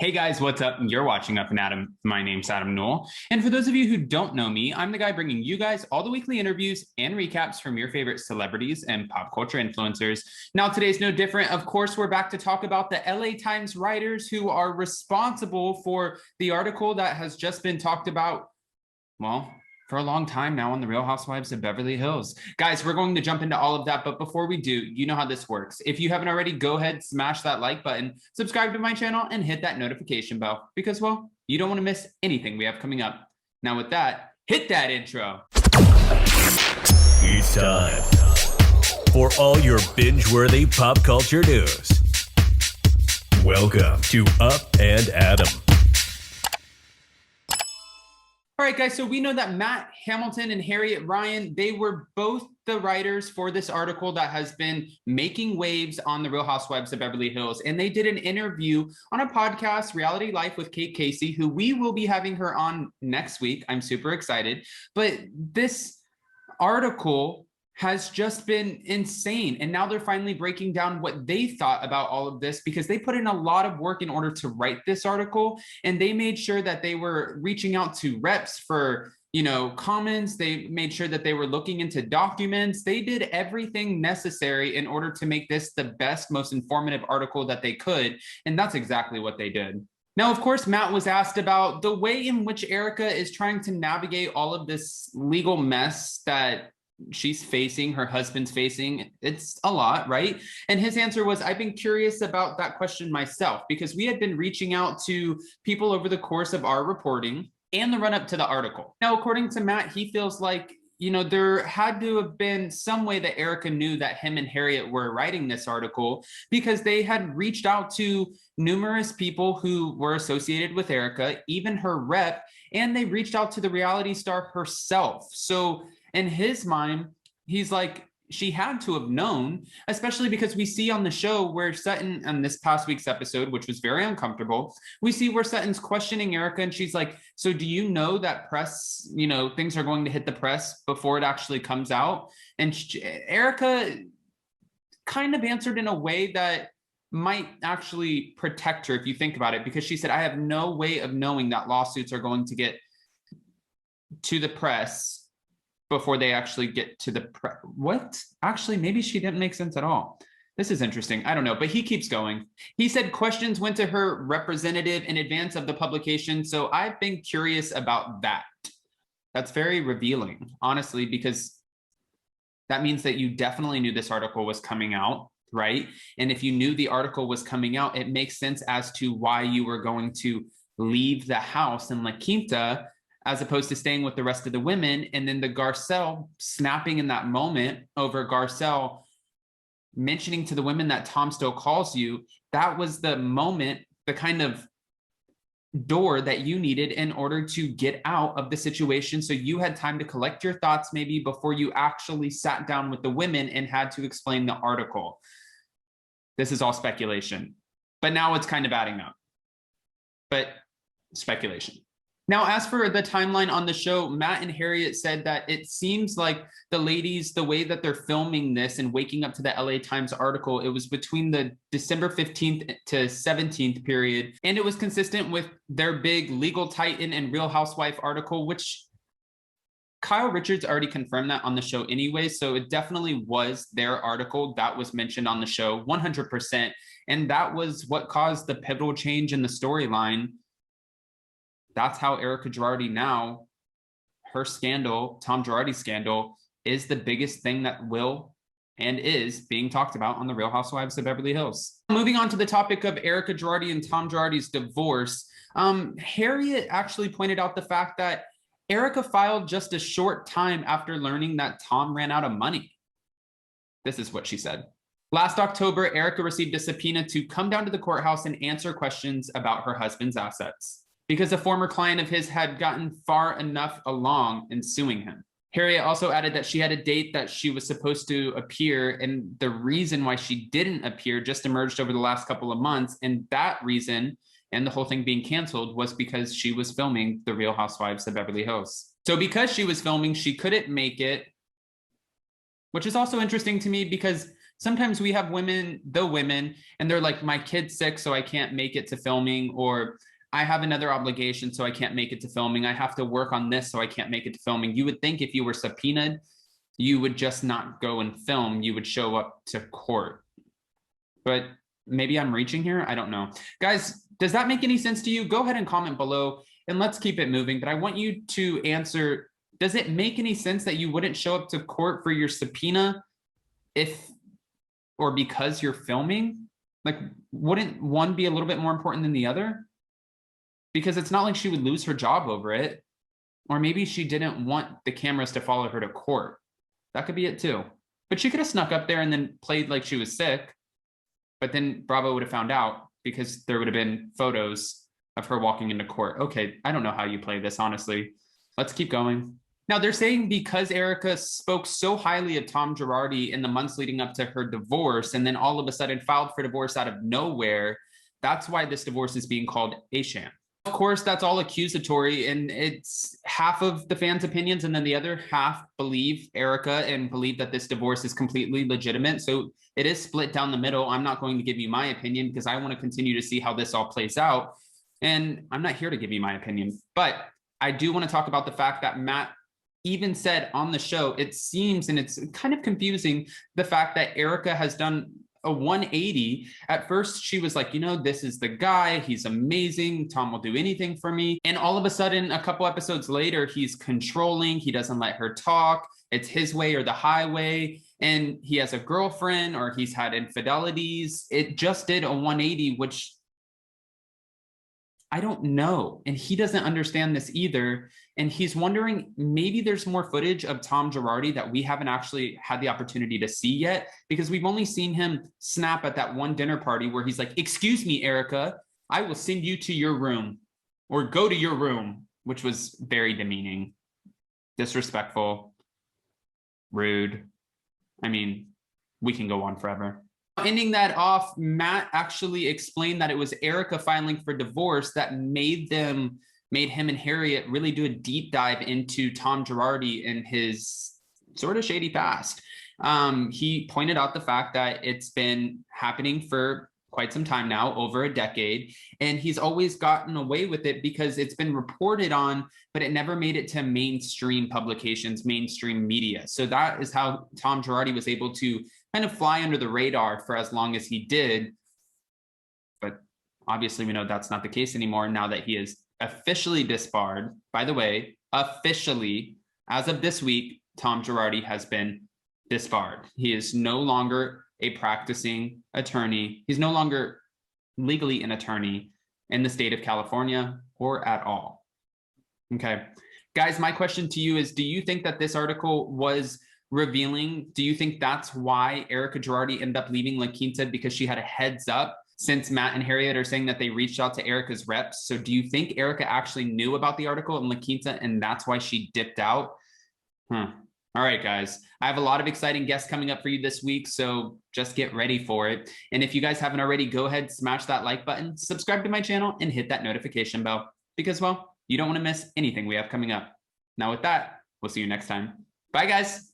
Hey guys, what's up? You're watching Up and Adam. My name's Adam Newell. And for those of you who don't know me, I'm the guy bringing you guys all the weekly interviews and recaps from your favorite celebrities and pop culture influencers. Now, today's no different. Of course, we're back to talk about the LA Times writers who are responsible for the article that has just been talked about, well, for a long time now on the Real Housewives of Beverly Hills. Guys, we're going to jump into all of that, but before we do, you know how this works. If you haven't already, go ahead, smash that like button, subscribe to my channel, and hit that notification bell because, well, you don't want to miss anything we have coming up. Now with that, hit that intro. It's time for all your binge-worthy pop culture news. Welcome to Up and Adam. All right, guys, so we know that Matt Hamilton and Harriet Ryan, they were both the writers for this article that has been making waves on the Real Housewives of Beverly Hills. And they did an interview on a podcast, Reality Life with Kate Casey, who we will be having her on next week. I'm super excited. But this article has just been insane. And now they're finally breaking down what they thought about all of this because they put in a lot of work in order to write this article. And they made sure that they were reaching out to reps for, comments. They made sure that they were looking into documents. They did everything necessary in order to make this the best, most informative article that they could. And that's exactly what they did. Now, of course, Matt was asked about the way in which Erika is trying to navigate all of this legal mess that she's facing, her husband's facing. It's a lot, right? And his answer was, I've been curious about that question myself because we had been reaching out to people over the course of our reporting and the run up to the article. Now, according to Matt, he feels like, there had to have been some way that Erika knew that him and Harriet were writing this article because they had reached out to numerous people who were associated with Erika, even her rep, and they reached out to the reality star herself. So in his mind, he's like, she had to have known, especially because we see on the show where Sutton, on this past week's episode, which was very uncomfortable, we see where Sutton's questioning Erika and she's like, so do you know that press, things are going to hit the press before it actually comes out? And Erika kind of answered in a way that might actually protect her if you think about it, because she said, I have no way of knowing that lawsuits are going to get to the press before they actually get to the press. What? Actually, maybe she didn't make sense at all. This is interesting. I don't know, but he keeps going. He said questions went to her representative in advance of the publication. So I've been curious about that. That's very revealing, honestly, because that means that you definitely knew this article was coming out, right? And if you knew the article was coming out, it makes sense as to why you were going to leave the house in La Quinta as opposed to staying with the rest of the women. And then the Garcelle snapping in that moment over Garcelle mentioning to the women that Tom still calls you, that was the moment, the kind of door that you needed in order to get out of the situation. So you had time to collect your thoughts maybe before you actually sat down with the women and had to explain the article. This is all speculation, but now it's kind of adding up, but speculation. Now, as for the timeline on the show, Matt and Harriet said that it seems like the ladies, the way that they're filming this and waking up to the LA Times article, it was between the December 15th to 17th period. And it was consistent with their big Legal Titan and Real Housewife article, which Kyle Richards already confirmed that on the show anyway. So it definitely was their article that was mentioned on the show 100%. And that was what caused the pivotal change in the storyline. That's how Erika Girardi now, her scandal, Tom Girardi's scandal, is the biggest thing that will and is being talked about on the Real Housewives of Beverly Hills. Moving on to the topic of Erika Girardi and Tom Girardi's divorce, Harriet actually pointed out the fact that Erika filed just a short time after learning that Tom ran out of money. This is what she said. Last October, Erika received a subpoena to come down to the courthouse and answer questions about her husband's assets, because a former client of his had gotten far enough along in suing him. Harriet also added that she had a date that she was supposed to appear, and the reason why she didn't appear just emerged over the last couple of months, and that reason, and the whole thing being canceled, was because she was filming The Real Housewives of Beverly Hills. So because she was filming, she couldn't make it, which is also interesting to me because sometimes we have women, and they're like, my kid's sick, so I can't make it to filming, or I have another obligation, so I can't make it to filming. I have to work on this, so I can't make it to filming. You would think if you were subpoenaed, you would just not go and film. You would show up to court. But maybe I'm reaching here. I don't know. Guys, does that make any sense to you? Go ahead and comment below and let's keep it moving. But I want you to answer, does it make any sense that you wouldn't show up to court for your subpoena if or because you're filming? Like, wouldn't one be a little bit more important than the other? Because it's not like she would lose her job over it. Or maybe she didn't want the cameras to follow her to court. That could be it too. But she could have snuck up there and then played like she was sick. But then Bravo would have found out because there would have been photos of her walking into court. Okay, I don't know how you play this, honestly. Let's keep going. Now, they're saying because Erika spoke so highly of Tom Girardi in the months leading up to her divorce, and then all of a sudden filed for divorce out of nowhere, that's why this divorce is being called a sham. Of course, that's all accusatory, and it's half of the fans' opinions, and then the other half believe Erika and believe that this divorce is completely legitimate. So it is split down the middle. I'm not going to give you my opinion because I want to continue to see how this all plays out. And I'm not here to give you my opinion, but I do want to talk about the fact that Matt even said on the show, it seems, and it's kind of confusing, the fact that Erika has done a 180. At first, she was like, you know, this is the guy. He's amazing. Tom will do anything for me. And all of a sudden, a couple episodes later, he's controlling. He doesn't let her talk. It's his way or the highway. And he has a girlfriend or he's had infidelities. It just did a 180, which I don't know. And he doesn't understand this either. And he's wondering, maybe there's more footage of Tom Girardi that we haven't actually had the opportunity to see yet, because we've only seen him snap at that one dinner party where he's like, excuse me, Erika, I will send you to your room or go to your room, which was very demeaning, disrespectful, rude. I mean, we can go on forever. Ending that off, Matt actually explained that it was Erika filing for divorce that made him and Harriet really do a deep dive into Tom Girardi and his sort of shady past. He pointed out the fact that it's been happening for quite some time now, over a decade, and he's always gotten away with it because it's been reported on, but it never made it to mainstream publications, mainstream media. So that is how Tom Girardi was able to kind of fly under the radar for as long as he did. But obviously we know that's not the case anymore now that he is officially disbarred. By the way, officially, as of this week, Tom Girardi has been disbarred. He is no longer a practicing attorney. He's no longer legally an attorney in the state of California or at all. Okay, guys, my question to you is, do you think that this article was revealing? Do you think that's why Erika Girardi ended up leaving La Quinta, because she had a heads up, since Matt and Harriet are saying that they reached out to Erika's reps? So do you think Erika actually knew about the article in La Quinta and that's why she dipped out? All right, guys, I have a lot of exciting guests coming up for you this week, so just get ready for it. And if you guys haven't already, go ahead, smash that like button, subscribe to my channel, and hit that notification bell because, well, you don't want to miss anything we have coming up. Now with that, we'll see you next time. Bye, guys.